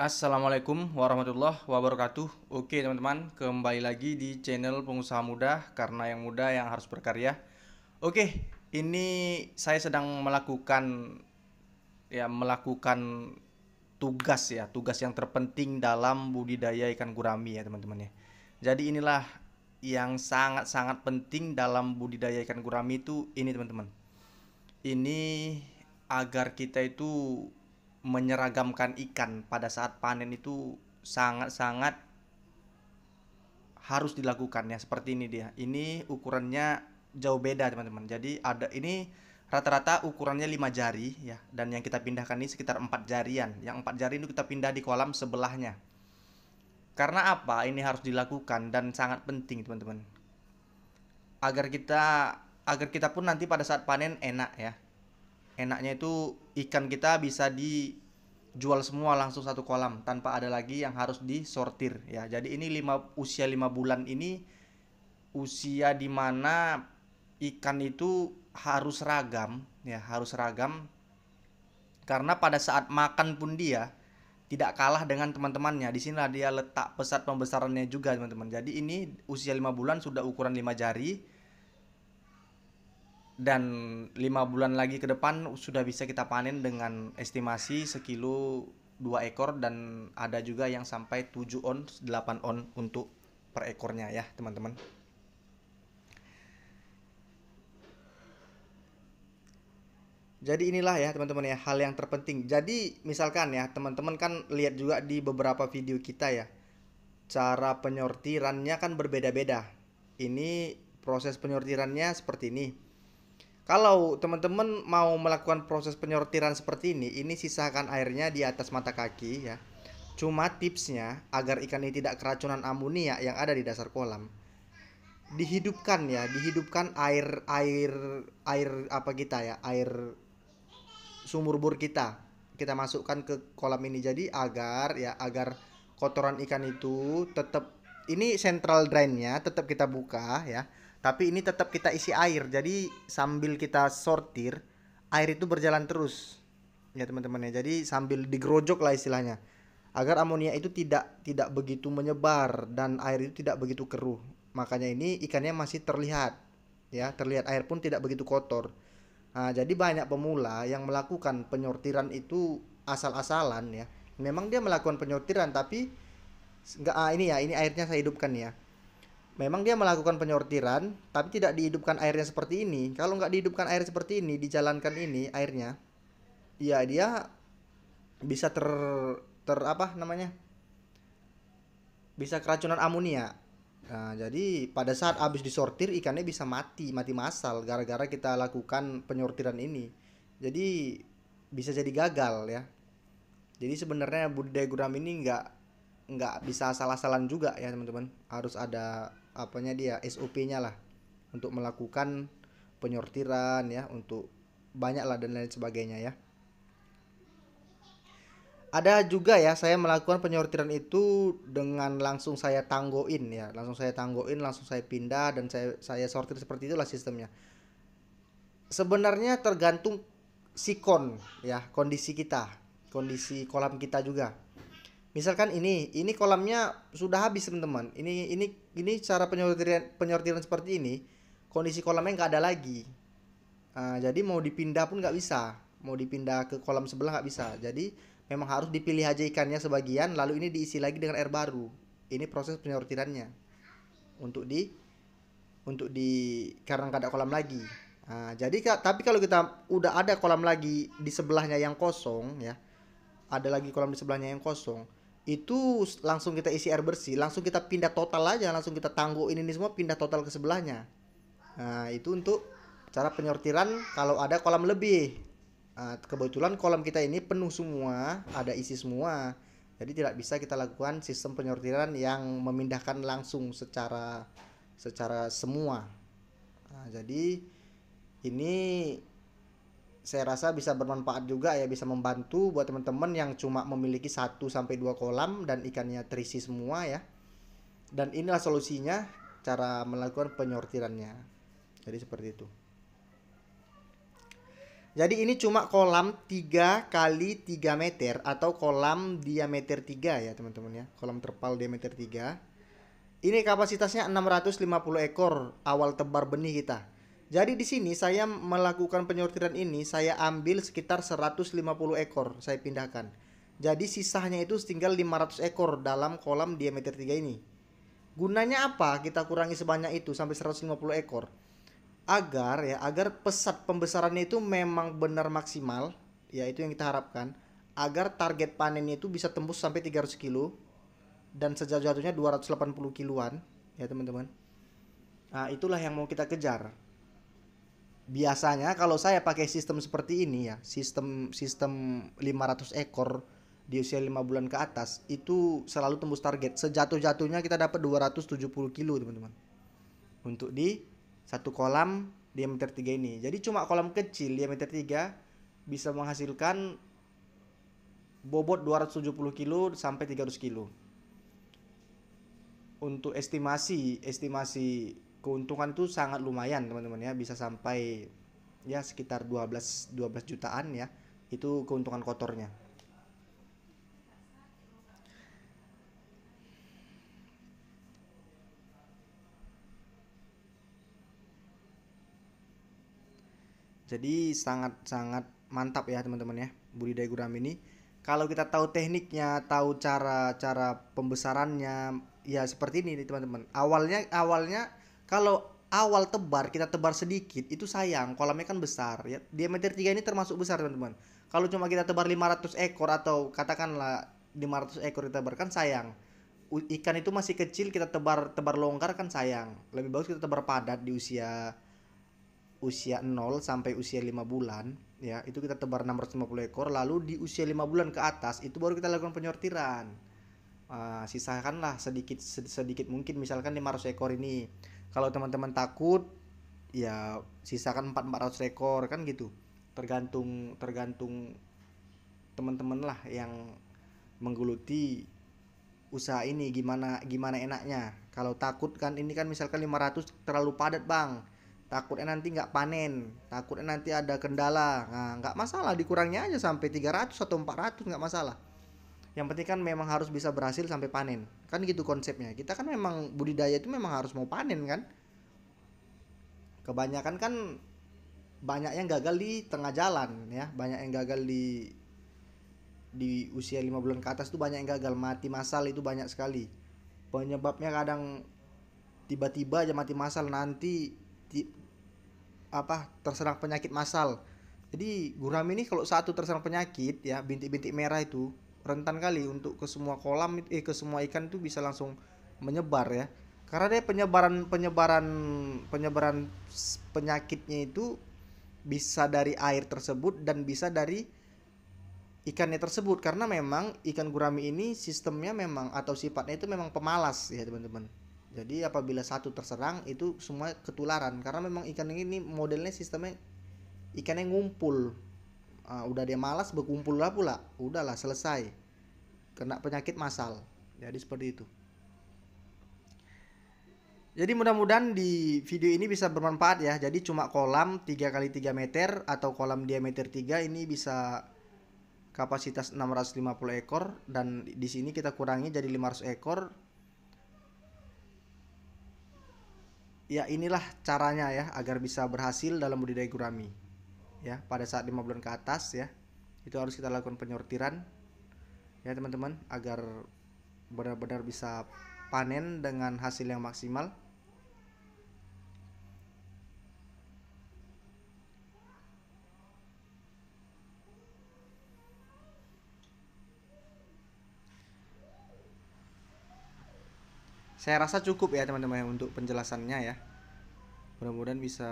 Assalamualaikum warahmatullahi wabarakatuh. Oke teman-teman, kembali lagi di channel Pengusaha Muda karena yang muda yang harus berkarya. Oke, ini saya sedang melakukan tugas yang terpenting dalam budidaya ikan gurami ya teman-teman ya. Jadi inilah yang sangat-sangat penting dalam budidaya ikan gurami itu ini teman-teman. Ini agar kita itu menyeragamkan ikan pada saat panen itu sangat-sangat harus dilakukan ya. Seperti ini dia. Ini ukurannya jauh beda teman-teman. Jadi ada ini rata-rata ukurannya 5 jari ya, dan yang kita pindahkan ini sekitar 4 jarian. Yang 4 jari itu kita pindah di kolam sebelahnya. Karena apa? Ini harus dilakukan dan sangat penting teman-teman. Agar kita agar kita pun nanti pada saat panen enak ya. Enaknya itu ikan kita bisa dijual semua langsung satu kolam tanpa ada lagi yang harus disortir ya. Jadi ini usia 5 bulan ini usia dimana ikan itu harus ragam ya, harus ragam karena pada saat makan pun dia tidak kalah dengan teman-temannya. Di sinilah dia letak pesat pembesarannya juga teman-teman. Jadi ini usia 5 bulan sudah ukuran 5 jari, dan 5 bulan lagi ke depan sudah bisa kita panen dengan estimasi sekilo 2 ekor, dan ada juga yang sampai 7 on 8 on untuk per ekornya ya teman-teman. Jadi inilah ya teman-teman ya hal yang terpenting. Jadi misalkan ya teman-teman kan lihat juga di beberapa video kita ya, cara penyortirannya kan berbeda-beda. Ini proses penyortirannya seperti ini. Kalau teman-teman mau melakukan proses penyortiran seperti ini sisakan airnya di atas mata kaki ya. Cuma tipsnya agar ikan ini tidak keracunan amonia yang ada di dasar kolam, dihidupkan ya, dihidupkan air air air apa kita ya, air sumur bor kita masukkan ke kolam ini. Jadi agar kotoran ikan itu tetap, ini central drainnya tetap kita buka ya, tapi ini tetap kita isi air. Jadi sambil kita sortir air itu berjalan terus ya teman-teman ya. Jadi sambil digerojok lah istilahnya, agar amonia itu tidak begitu menyebar dan air itu tidak begitu keruh. Makanya ini ikannya masih terlihat ya, terlihat air pun tidak begitu kotor. Nah, jadi banyak pemula yang melakukan penyortiran itu asal-asalan ya. Memang dia melakukan penyortiran tapi nggak, ini ya, ini airnya saya hidupkan ya. Memang dia melakukan penyortiran tapi tidak dihidupkan airnya seperti ini. Kalau nggak dihidupkan air seperti ini, dijalankan ini airnya, ya dia bisa ter apa namanya? Bisa keracunan amonia. Nah, jadi pada saat habis disortir ikannya bisa mati massal gara-gara kita lakukan penyortiran ini. Jadi bisa jadi gagal ya. Jadi sebenarnya budidaya gurami ini nggak bisa asal-asalan juga ya teman-teman. Harus ada apanya dia, SOP-nya lah untuk melakukan penyortiran ya, untuk banyak lah dan lain sebagainya ya. Ada juga ya saya melakukan penyortiran itu dengan langsung saya tanggoin ya, langsung saya tanggoin, langsung saya pindah dan saya sortir. Seperti itulah sistemnya. Sebenarnya tergantung sikon ya, kondisi kita, kondisi kolam kita juga. Misalkan ini kolamnya sudah habis teman-teman, ini cara penyortiran penyortiran seperti ini, kondisi kolamnya nggak ada lagi. Jadi mau dipindah pun nggak bisa, mau dipindah ke kolam sebelah nggak bisa. Jadi memang harus dipilih aja ikannya sebagian, lalu ini diisi lagi dengan air baru. Ini proses penyortirannya untuk di karena nggak ada kolam lagi. Jadi tapi kalau kita udah ada kolam lagi di sebelahnya yang kosong ya, ada lagi kolam di sebelahnya yang kosong, itu langsung kita isi air bersih, langsung kita pindah total aja, langsung kita tangguh ini semua, pindah total ke sebelahnya. Itu untuk cara penyortiran kalau ada kolam lebih. Kebetulan kolam kita ini penuh semua, ada isi semua. Jadi tidak bisa kita lakukan sistem penyortiran yang memindahkan langsung secara secara semua. Jadi ini saya rasa bisa bermanfaat juga ya, bisa membantu buat teman-teman yang cuma memiliki 1 sampai 2 kolam dan ikannya terisi semua ya. Dan inilah solusinya cara melakukan penyortirannya. Jadi seperti itu. Jadi ini cuma kolam 3 kali 3 meter atau kolam diameter 3 ya teman-teman ya. Kolam terpal diameter 3. Ini kapasitasnya 650 ekor awal tebar benih kita. Jadi di sini saya melakukan penyortiran ini, saya ambil sekitar 150 ekor saya pindahkan. Jadi sisanya itu tinggal 500 ekor dalam kolam diameter 3 ini. Gunanya apa kita kurangi sebanyak itu sampai 150 ekor? Agar pesat pembesarannya itu memang benar maksimal, ya itu yang kita harapkan, agar target panennya itu bisa tembus sampai 300 kilo dan sejauh-jauhnya 280 kiloan ya teman-teman. Nah, itulah yang mau kita kejar. Biasanya kalau saya pakai sistem seperti ini ya, sistem sistem 500 ekor di usia 5 bulan ke atas, itu selalu tembus target. Sejatuh-jatuhnya kita dapat 270 kilo teman-teman. Untuk di satu kolam diameter 3 ini. Jadi cuma kolam kecil diameter 3 bisa menghasilkan bobot 270 kilo sampai 300 kilo. Untuk estimasi keuntungan itu sangat lumayan teman-teman ya, bisa sampai ya sekitar 12 jutaan ya. Itu keuntungan kotornya. Jadi sangat-sangat mantap ya teman-teman ya budidaya gurame ini. Kalau kita tahu tekniknya, tahu cara-cara pembesarannya, ya seperti ini nih teman-teman. Awalnya kalau awal tebar kita tebar sedikit itu sayang, kolamnya kan besar ya. Diameter 3 ini termasuk besar teman-teman. Kalau cuma kita tebar 500 ekor atau katakanlah 500 ekor kita tebar kan sayang. Ikan itu masih kecil kita tebar longgar kan sayang. Lebih bagus kita tebar padat di usia usia 0 sampai usia 5 bulan ya, itu kita tebar 650 ekor, lalu di usia 5 bulan ke atas itu baru kita lakukan penyortiran. Sisakanlah sedikit mungkin, misalkan 500 ekor ini. Kalau teman-teman takut ya sisakan 400 ekor kan gitu. Tergantung teman-teman lah yang menggeluti usaha ini, gimana enaknya. Kalau takut kan ini kan misalkan 500 terlalu padat bang, takutnya nanti nggak panen, takutnya nanti ada kendala. Nah nggak masalah, dikurangnya aja sampai 300 atau 400 nggak masalah. Yang penting kan memang harus bisa berhasil sampai panen, kan gitu konsepnya. Kita kan memang budidaya itu memang harus mau panen kan. Kebanyakan kan banyak yang gagal di tengah jalan ya, banyak yang gagal di usia 5 bulan ke atas tuh, banyak yang gagal mati massal, itu banyak sekali. Penyebabnya kadang tiba-tiba aja mati massal, nanti terserang penyakit massal. Jadi gurame ini kalau satu terserang penyakit ya, bintik-bintik merah itu rentan kali untuk ke semua kolam, ke semua ikan itu bisa langsung menyebar ya. Karena dia penyebaran penyakitnya itu bisa dari air tersebut dan bisa dari ikannya tersebut, karena memang ikan gurame ini sistemnya memang atau sifatnya itu memang pemalas ya teman-teman. Jadi apabila satu terserang itu semua ketularan, karena memang ikan ini modelnya sistemnya ikannya ngumpul. Udah dia malas berkumpul lah pula, udahlah selesai kena penyakit massal. Jadi seperti itu. Jadi mudah-mudahan di video ini bisa bermanfaat ya. Jadi cuma kolam 3 kali 3 meter atau kolam diameter 3 ini bisa kapasitas 650 ekor, dan di sini kita kurangi jadi 500 ekor. Ya inilah caranya ya agar bisa berhasil dalam budidaya gurame. Ya, pada saat 5 bulan ke atas ya. Itu harus kita lakukan penyortiran ya teman-teman, agar benar-benar bisa panen dengan hasil yang maksimal. Saya rasa cukup ya teman-teman untuk penjelasannya ya. Mudah-mudahan bisa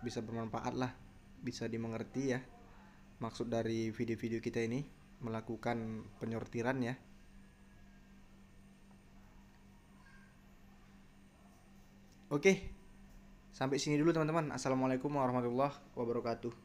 bisa bermanfaat lah, bisa dimengerti ya maksud dari video-video kita ini melakukan penyortiran ya. Oke, sampai sini dulu teman-teman. Assalamualaikum warahmatullahi wabarakatuh.